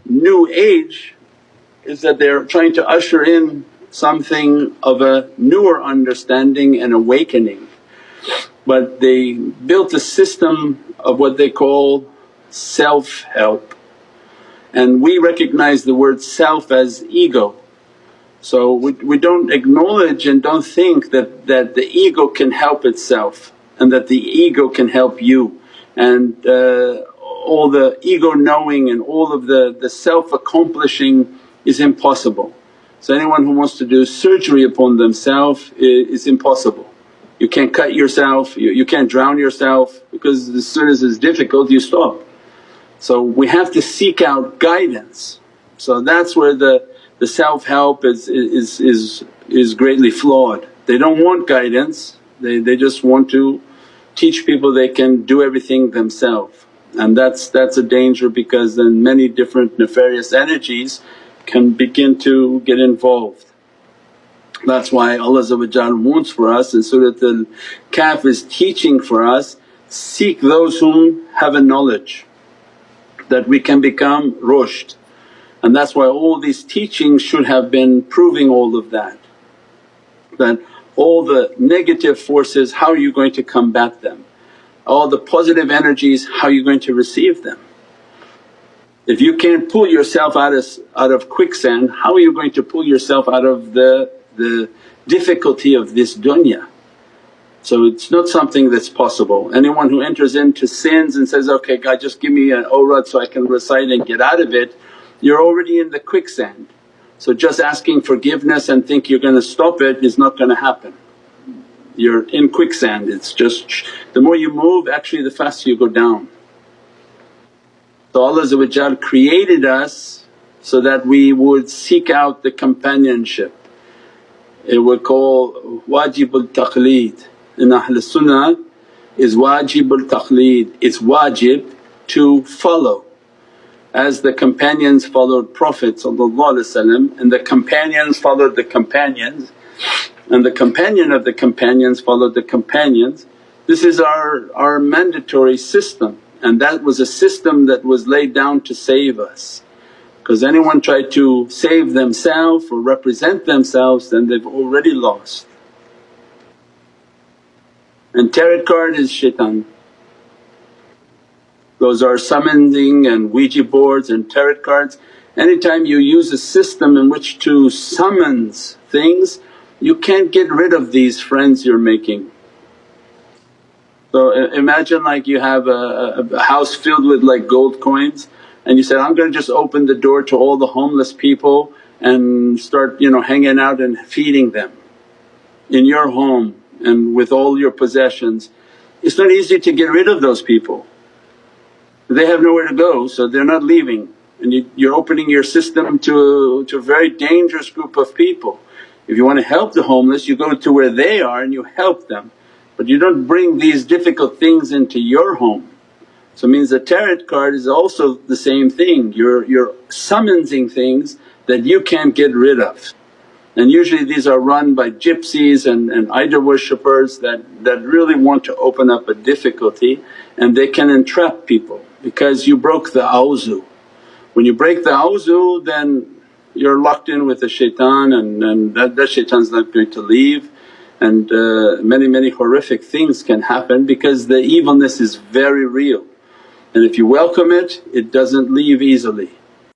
new age is that they're trying to usher in something of a newer understanding and awakening. But they built a system of what they call self-help, and we recognize the word self as ego. So we don't acknowledge and don't think that the ego can help itself and that the ego can help you, and all the ego knowing and all of the self-accomplishing is impossible. So anyone who wants to do surgery upon themselves is impossible. You can't cut yourself, you can't drown yourself, because as soon as it's difficult you stop. So we have to seek out guidance. So that's where the self-help is greatly flawed. They don't want guidance, they just want to teach people they can do everything themselves, and that's a danger, because then many different nefarious energies can begin to get involved. That's why Allah wants for us in Surah Al-Kahf is teaching for us, seek those whom have a knowledge that we can become rushd. And that's why all these teachings should have been proving all of that. That all the negative forces, how are you going to combat them? All the positive energies, how are you going to receive them? If you can't pull yourself out of quicksand, how are you going to pull yourself out of the difficulty of this dunya? So it's not something that's possible. Anyone who enters into sins and says, okay God just give me an awrad so I can recite and get out of it, you're already in the quicksand. So just asking forgiveness and think you're going to stop it is not going to happen. You're in quicksand, it's just the more you move actually the faster you go down. So Allah created us so that we would seek out the companionship. It we call wajibul taqleed. In Ahl Sunnah is wajibul taqleed, it's wajib to follow. As the companions followed Prophet and the companions followed the companions and the companion of the companions followed the companions. This is our mandatory system, and that was a system that was laid down to save us. Because anyone tried to save themselves or represent themselves, then they've already lost. And tarot card is shaitan. Those are summoning and Ouija boards and tarot cards. Anytime you use a system in which to summons things, you can't get rid of these friends you're making. So imagine like you have a house filled with like gold coins, and you said, I'm going to just open the door to all the homeless people and start hanging out and feeding them in your home and with all your possessions. It's not easy to get rid of those people. They have nowhere to go, so they're not leaving, and you're opening your system to a very dangerous group of people. If you want to help the homeless, you go to where they are and you help them, but you don't bring these difficult things into your home. So it means the tarot card is also the same thing, you're summoning things that you can't get rid of. And usually these are run by gypsies and idol worshippers that really want to open up a difficulty, and they can entrap people because you broke the awzu. When you break the awzu, then you're locked in with the shaitan, and that shaitan's not going to leave, and many horrific things can happen because the evilness is very real, and if you welcome it, it doesn't leave easily.